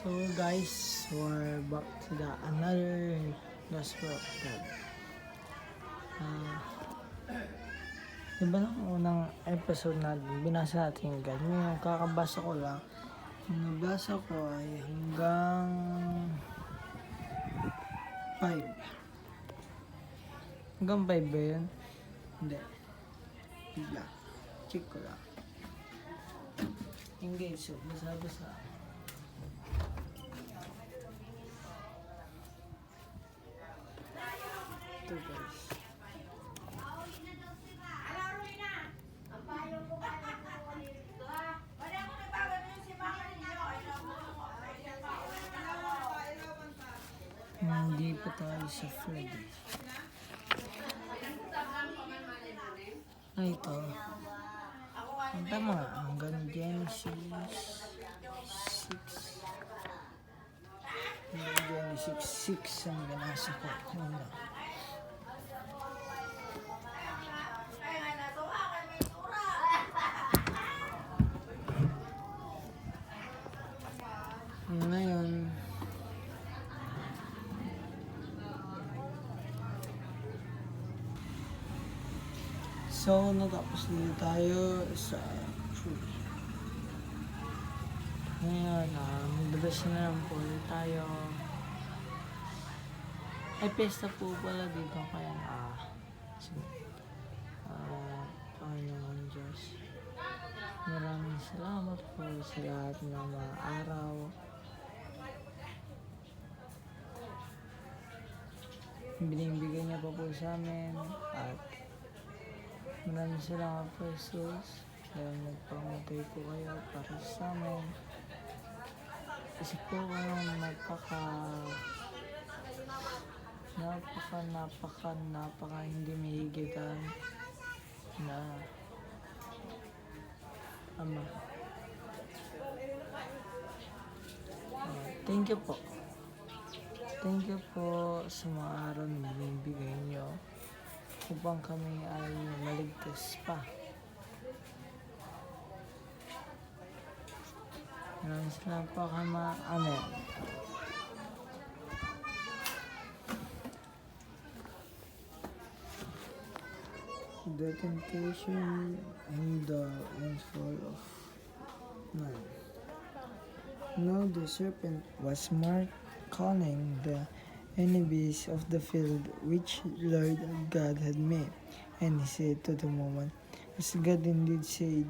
So guys, we're back to the another Gospel of God. Diba nung unang episode natin, binasa natin yung God. Ngayon, kakabasa ko lang. Yung nabasa ko ay hanggang 5. Hanggang 5 ba yun? Hindi. Bigla. Check ko lang. Engage. So, basa-basa. Ito guys. Hindi pa tayo sa Friday. Ay, ito. Ang tama nga, hanggang Genesis 6. Hanggang Genesis 6 ang ganasa ko. Ano? Ngayon, so natapos na tayo sa tree. Ngayon, magbabas na lang po ulit tayo. Ay, pesta po pala dito kaya Panginoon Diyos. Maraming salamat po sa lahat ng mga araw. Binibigyan niya pa po sa amin at maraming salamat po Jesus dahil nagpamatay po kayo para sa amin. Kasi po kayo napaka hindi mahigitan na Ama. Thank you po. Thank you po sa mga araw na binibigay niyo upang kami ay maligtas pa. Maraming salamat po Ama. Amen. The temptation and the fall of man. Now the serpent was more cunning the enemies of the field which Lord God had made. And he said to the woman, as God indeed said,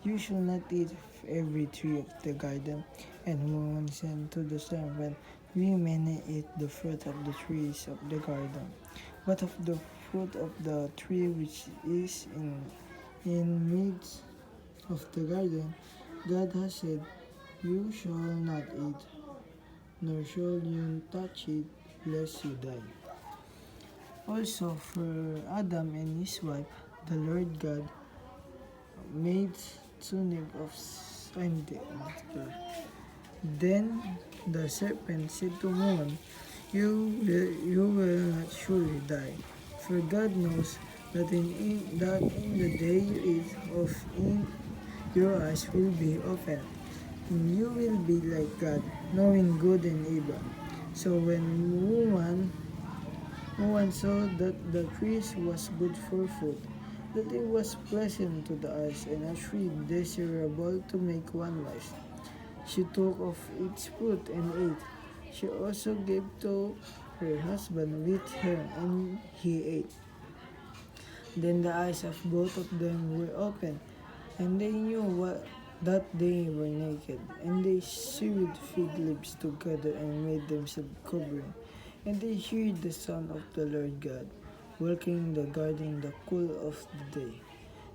you shall not eat of every tree of the garden. And the woman said to the serpent, we may not eat the fruit of the trees of the garden, but of the fruit of the tree which is in midst of the garden, God has said, you shall not eat, nor shall you touch it, lest you die. Also for Adam and his wife, the Lord God made tunic of sandalwood. Then the serpent said to woman, you will not surely die, for God knows that in the day you eat of it, your eyes will be opened, and you will be like God, knowing good and evil. So when woman saw that the tree was good for food, that it was pleasant to the eyes, and a tree desirable to make one wise, she took of its fruit and ate. She also gave to her husband with her, and he ate. Then the eyes of both of them were opened, and they knew that they were naked. And they sewed fig leaves together and made themselves covering. And they heard the sound of the Lord God walking in the garden in the cool of the day.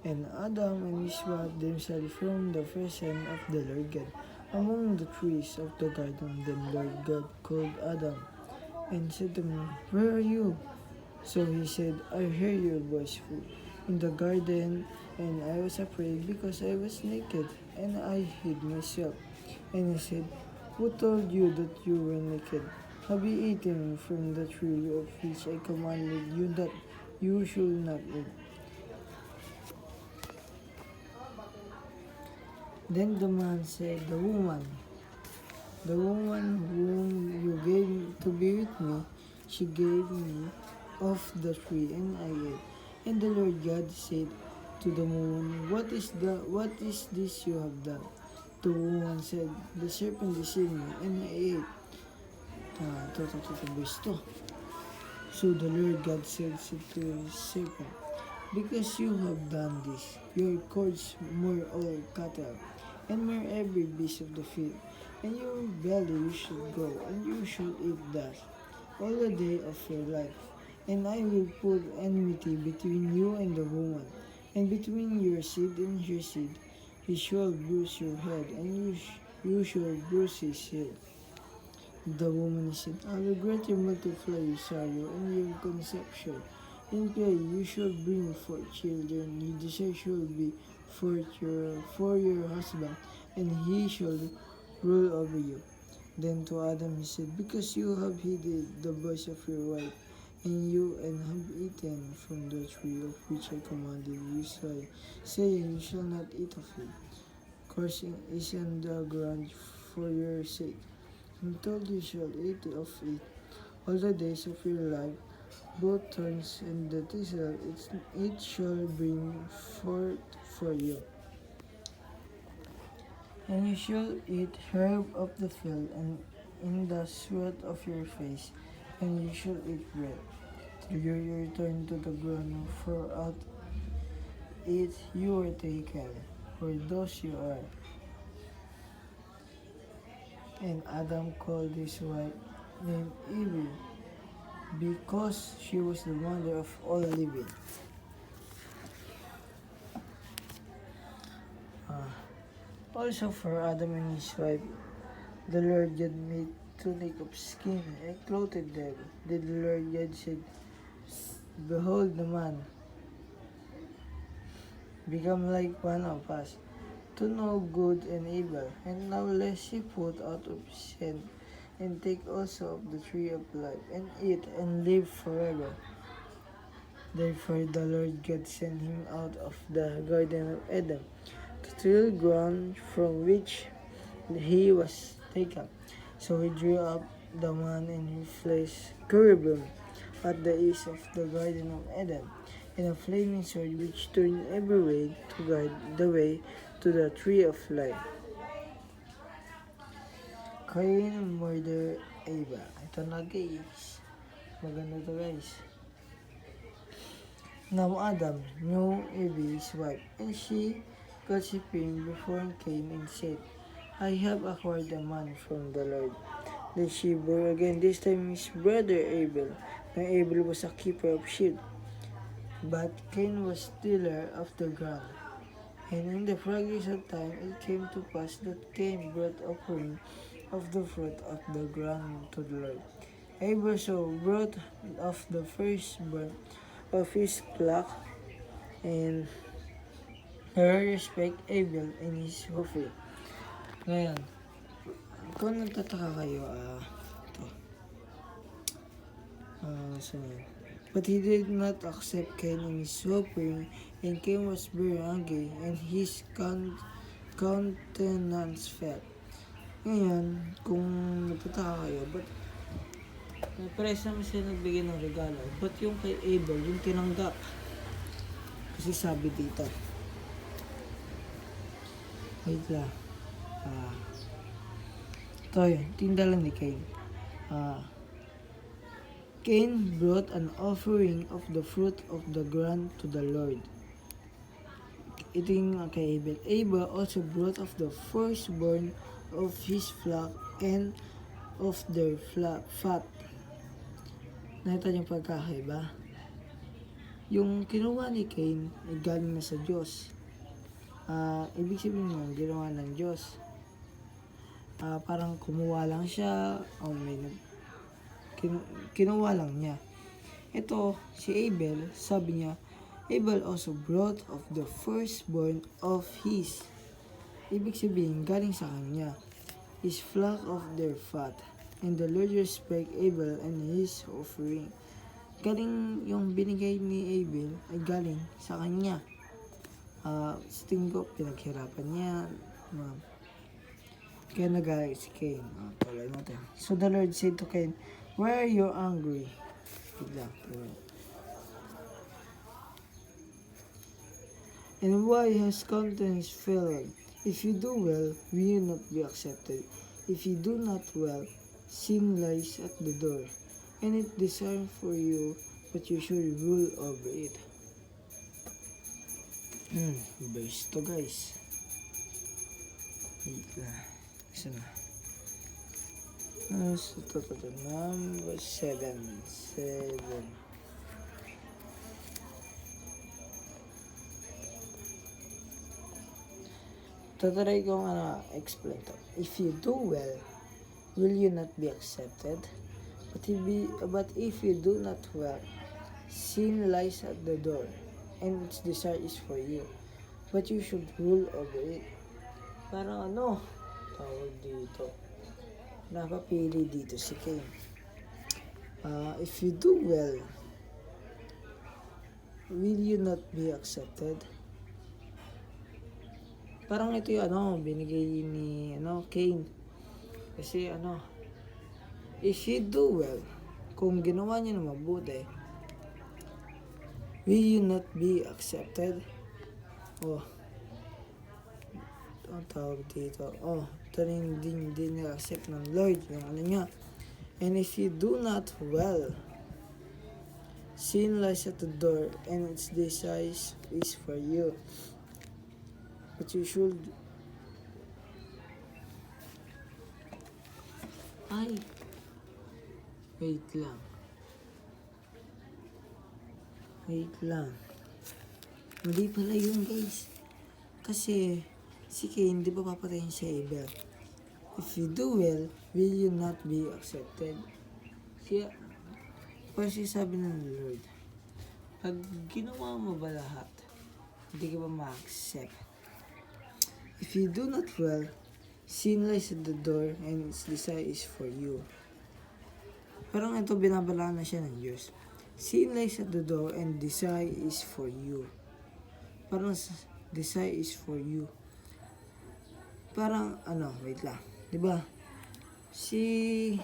And Adam and his wife themselves from the presence of the Lord God among the trees of the garden. Then Lord God called Adam and said to him, where are you? So he said, I heard your voice in the garden, and I was afraid because I was naked, and I hid myself. And he said, who told you that you were naked? Have you eaten from the tree of which I commanded you that you should not eat? Then the man said, the woman, The woman whom you gave to be with me, she gave me of the tree, and I ate. And the Lord God said to the woman, What is this you have done? The woman said, The serpent deceived me, and I ate. Verse 2. So the Lord God said to the serpent, Because you have done this, your cords more all cattle, and more every beast of the field, and your belly you shall grow, and you shall eat dust all the day of your life. And I will put enmity between you and the woman, and between your seed and her seed. He shall bruise your head, and you shall bruise his heel. The woman said, I will greatly multiply your sorrow and your conception. In play you shall bring forth children, your desire shall be for your husband, and he shall rule over you. Then to Adam he said, Because you have heeded the voice of your wife, and have eaten from the tree of which I commanded you, saying, You shall not eat of it. Cursing is on the ground for your sake. Until you shall eat of it all the days of your life, both thorns and the thistle it shall bring forth for you. And you shall eat herb of the field, and in the sweat of your face, and you shall eat bread, till you return to the ground, for out it you were taken, for those you are. And Adam called his wife named Eve, because she was the mother of all living. Also for Adam and his wife, the Lord God made tunic of skin and clothed them. Then the Lord God said, Behold, the man become like one of us, to know good and evil. And now lest he put out of sin, and take also of the tree of life, and eat and live forever. Therefore the Lord God sent him out of the Garden of Eden, to till ground from which he was taken. So he drew up the man and he placed cherubim at the east of the Garden of Eden, and a flaming sword which turned every way to guard the way to the tree of life. Cain murder Abel. Ito na guys. Maganda to guys. Now Adam knew Eve his wife, and she gossiped him before Cain and said, I have acquired a man from the Lord. Then she bore again, this time his brother Abel. Now Abel was a keeper of sheep, but Cain was tiller of the ground. And in the progress of time it came to pass that Cain brought offering of the fruit of the ground to the Lord. Abel so brought of the firstborn of his flock, and respect Abel and his offering. Ngayon, kung nagtataka kayo, saan yun? But he did not accept Cain and his offering, and Cain was very angry, and his countenance fell. Ngayon, kung nagtataka kayo, but pares naman sila nagbigay ng regalo, but yung kay Abel, yung tinanggap. Kasi sabi dito, wait lang, ito yun, tinda lang ni Cain. Cain brought an offering of the fruit of the ground to the Lord. Ito yung kay Abel. Abel also brought of the firstborn of his flock and of their fat. Nakita niyong pagkakaiba? Yung kinuha ni Cain ay galing na sa Diyos. Ibig sabihin mo, ginawa ng Diyos. Parang kumuha lang siya, o kinuha lang niya. Ito, si Abel, sabi niya, Abel also brought of the firstborn of his. Ibig sabihin, galing sa kanya. His flock of their fat. And the Lord respect Abel and his offering. Galing yung binigay ni Abel ay galing sa kanya. Sa tingin ko, pinaghirapan niya. Kaya nagalit si Cain. Tuloy natin. So the Lord said to Cain, why are you angry? Bigla. And why has countenance failed? If you do well, will you not be accepted? If you do not well, sin lies at the door, and it designed for you, but you should rule over it. Verse 2 guys. Wait lang. Isa na. So, number 7. Tatry kong explain to. If you do well, will you not be accepted? But if you do not well, sin lies at the door, and its desire is for you, but you should rule over it. Parang tawag dito. Napapili dito si Cain. If you do well, will you not be accepted? Parang ito yung binigay ni Cain. Kasi if you do well, kung ginawa niya na mabuti, will you not be accepted? Ang tawag dito. Ito rin din na-accept ng Lord, yung niya. And if you do not well, sin lies at the door, and its desire is for you. But you should... Wait lang. Mali pala yun guys. Kasi si Cain, di ba papatayin si Abel? If you do well, will you not be accepted? Kaya, kasi sabi ng Lord, pag ginawa mo ba lahat, hindi ka ba ma-accept? If you do not well, sin lies at the door, and its desire is for you. Parang ito, binabalaan na siya ng Diyos. Sin lies at the door, and desire is for you. Parang desire is for you. Parang, wait lang. Diba? Si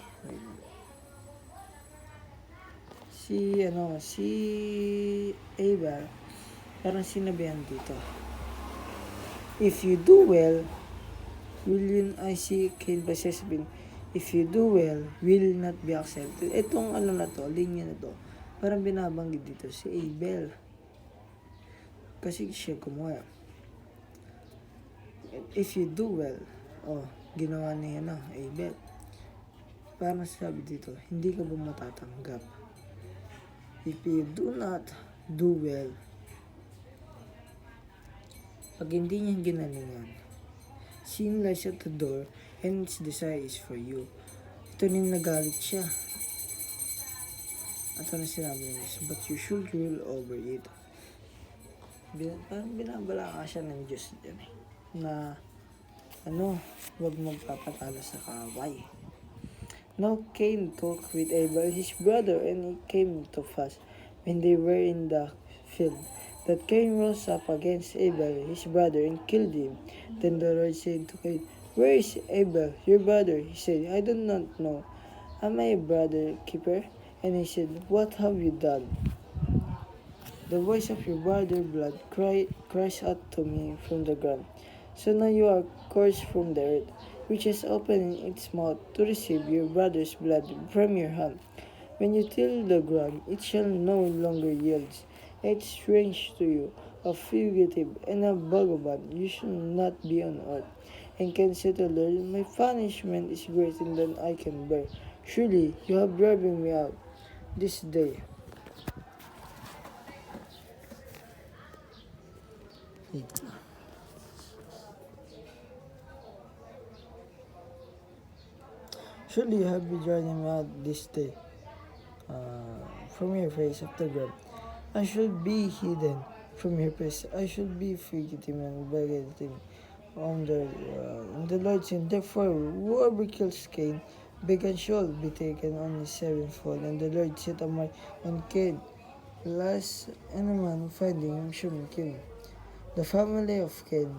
Abel, parang sinabihan dito. If you do well, si Cain pa sasabihin, if you do well, will not be accepted. Itong linya na to, parang binabanggit dito si Abel. Kasi siya gumawa. If you do well, ginawa niya Abel. Parang sabi dito, hindi ka ba matatanggap? If you do not do well, pag hindi niya ginalingan, sin lies at the door, and its desire is for you. Ito rin nagalit siya. At sinabi niya, but you should rule over it. Parang binabala siya ng Diyos dyan na huwag magpapatalo sa kaway. Now Cain talked with Abel his brother, and it came to pass when they were in the field that Cain rose up against Abel his brother and killed him. Then the Lord said to Cain, where is Abel your brother? He said, I do not know. Am I a brother keeper? And he said, what have you done? The voice of your brother's blood cries out to me from the ground. So now you are cursed from the earth, which has opened its mouth to receive your brother's blood from your hand. When you till the ground, it shall no longer yield. It's strange to you, a fugitive and a vagabond. You shall not be on earth, and can say to the Lord, my punishment is greater than I can bear. Surely you have driven me out this day. Surely you have been driving me out this day from your face of the ground. I should be hidden from your face. I should be fugitive and begging on the and the Lord said, therefore, whoever kills Cain, began shall be taken on his sevenfold. And the Lord set a mark on Cain, lest any man finding him should kill him. The family of Cain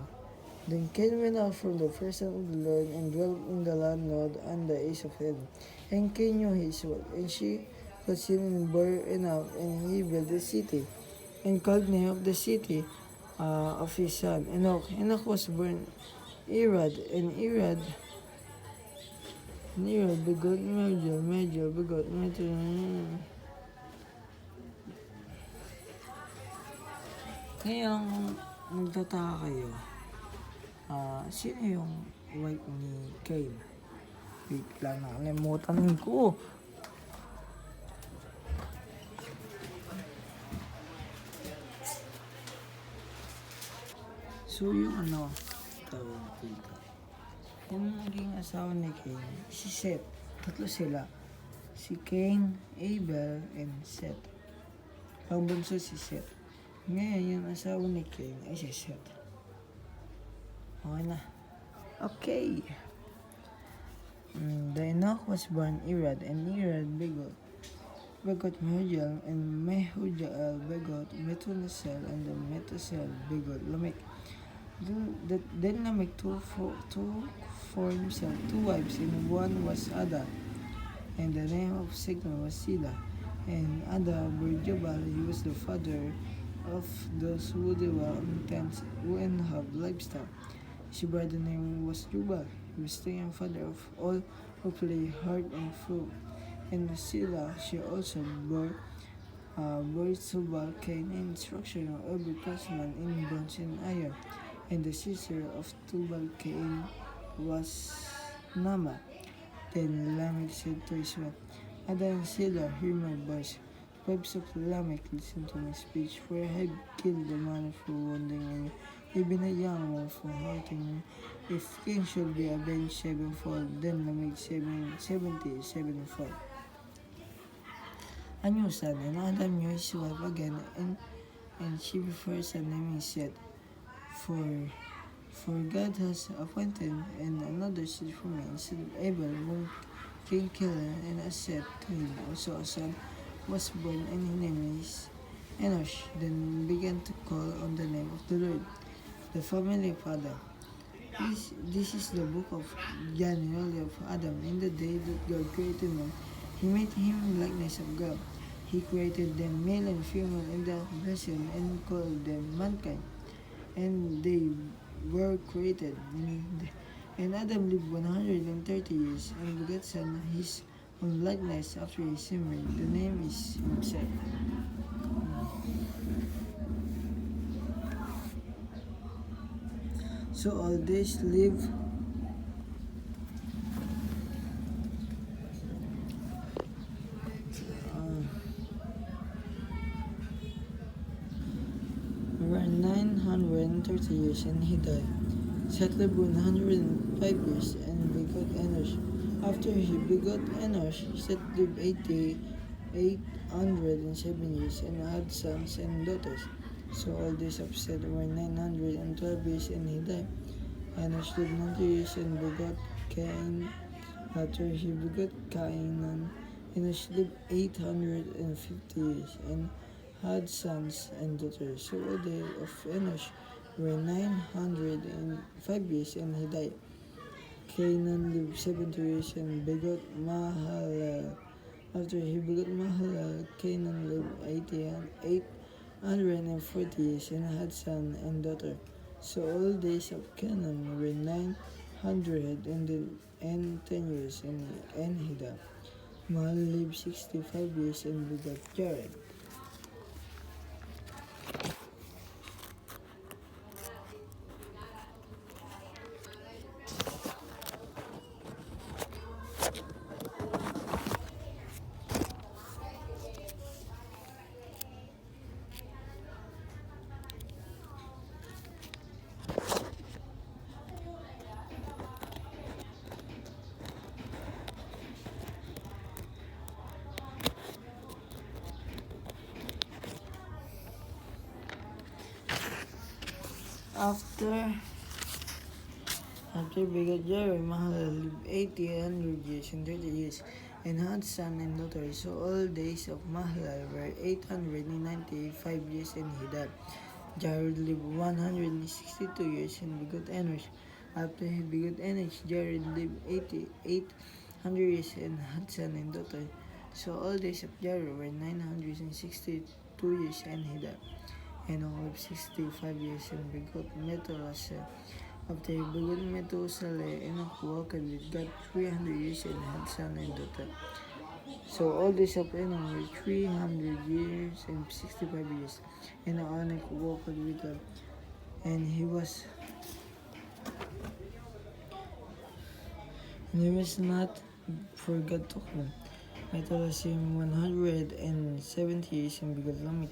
Then Cain went out from the presence of the Lord and dwelt in the land Nod on the east of Eden. And Cain knew his wife, and she conceived and bore Enoch, and he built a city, and called the name of the city of his son Enoch. Enoch was born Irad, and Irad begot Mehujael begot Methuselah. Ngayon, kung nagtataka kayo, sino yung wife ni Cain? Wait lang, nakalimutan ko. So yung tawag dito. Yung naging asawa ni Cain, si Seth. Tatlo sila. Si Cain, Abel, and Seth. Ang bunso si Seth. Ngayon, yung asawa ni Cain ay si Seth. Okay na. Okay. The Enoch was born Irad, and Irad begot Mehujael, and Mehujael begot Methuselah, and the Methuselah begot Lamech. Then Lamech took for himself two wives, and one was Ada, and the name of second was Sila. And Ada bore Jubal. He was the father of those who dwell in tents and have livestock. His brother name was Jubal. He was the young father of all who play hard and fruit. And Sila, she also bore Tubal, Cain, and instruction of every craftsman in bronze and iron. And the sister of Tubal Cain was Nama. Then Lamech said to his wife, Ada and Sila, hear my voice. Wives of Lamech, listen to my speech, for I have killed the man for wounding me, even a young one for hurting me. If Cain should be avenged sevenfold, then Lamech 77fold. A new son, and Adam knew his wife again, and she before son naming Seth. For God has appointed and another seed for me instead of Abel, whom Cain killed, and as Seth to him also a son was born, and his name is Enosh. Then began to call on the name of the Lord, the family of Adam. This is the book of genealogy of Adam. In the day that God created man, he made him in likeness of God. He created them male and female in the blessing and called them mankind. And they were created. And Adam lived 130 years and begat son his own likeness after his image. The name is Seth. So all this live around 930 years, and he died. Seth lived 105 years and begot Enosh. After he begot Enosh, Seth lived 807 years and had sons and daughters. So all days of Seth were 912 years, and he died. Enosh lived 90 years and begot Cain. After he begot Cainan, Enosh lived 850 years and had sons and daughters. So all days of Enosh were 905 years, and he died. Cainan lived 70 years and begot Mahalalel. After he begot Mahalalel, Cainan lived 840 years and had son and daughter. So all days of Cainan were 910 years, and he died. Mahalalel lived 65 years and begot Jared. After begot Jared, Mahalalel lived 800 years and 30 years, and had son and daughter. So all days of Mahalalel were 895 years, and he died. Jared lived 162 years and begot Enosh. After he begot Enosh, Jared lived 800 years and had son and daughter. So all days of Jared were 962 years and he died. Enoch lived 65 years and begot Methuselah. After he begot Methuselah, Enoch walked with God 300 years and had son and daughter. So all days of Enoch were 300 years and 65 years. And Enoch walked with God, and he was not forgotten. Methuselah 170 years and begot Lamech.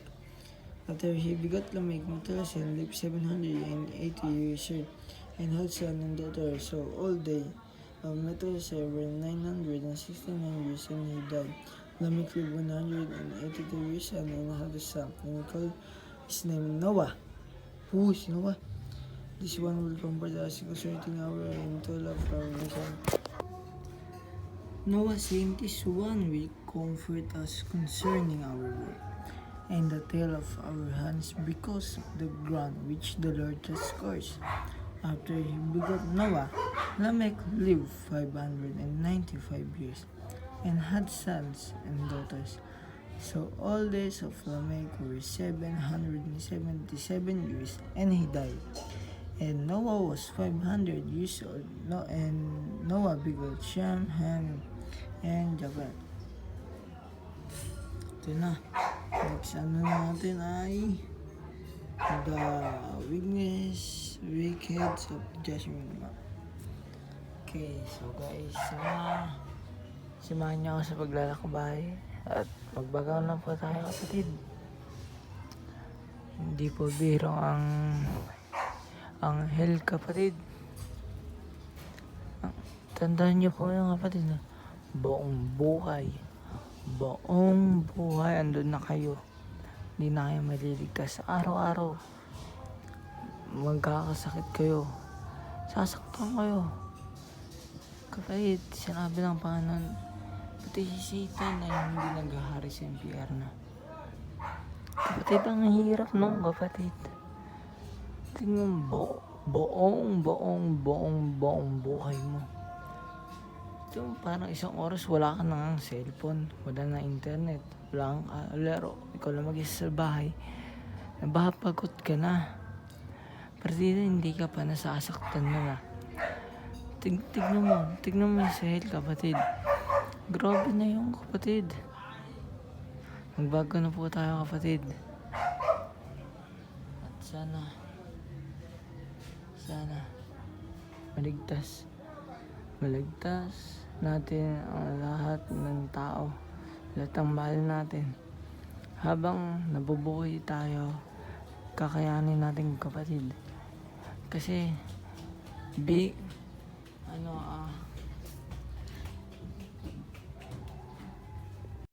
After he begot Lamech, Methuselah lived 780 years and had son and daughter. So all day of Methuselah were 969 years and he died. Lamech lived 182 years and had a son, and he called his name Noah. Who is Noah? This one will comfort us concerning our and to love our nation. Noah saying this one will comfort us concerning our work and the tail of our hands because of the ground which the Lord has cursed. After he begot Noah, Lamech lived 595 years and had sons and daughters. So all days of Lamech were 777 years and he died. And Noah was 500 years old, and Noah begot Shem, Ham, and Japheth. Ito na. Next natin ay the wicked of Joshua. Okay, so guys, samahan niyo ako sa paglalakbay at magbagaw na po tayo, kapatid. Hindi po biro ang hell, kapatid. Tandaan niyo po yung kapatid na buong buhay andun na kayo. Hindi na kayo maliligtas. Araw-araw magkakasakit kayo, sasaktan kayo, kapatid. Sinabi ng Panginoon, pati si Satan ay hindi naghahari sa impyerno. Kapatid, ang hirap nung, kapatid. Tingnan mo, buong buhay mo. Ito, parang isang oras wala ka nang cellphone, wala na internet, wala kang laro, ikaw lang mag-isa sa bahay, nabapagod ka na. Partida, hindi ka pa nasasaktan na. Tignan mo yung sahel, kapatid. Grabe na yung, kapatid. Magbago na po tayo, kapatid. At sana maligtas natin ang lahat ng tao, lahat ng mahal natin. Habang nabubuhay tayo, kakayanin natin, kapatid. Kasi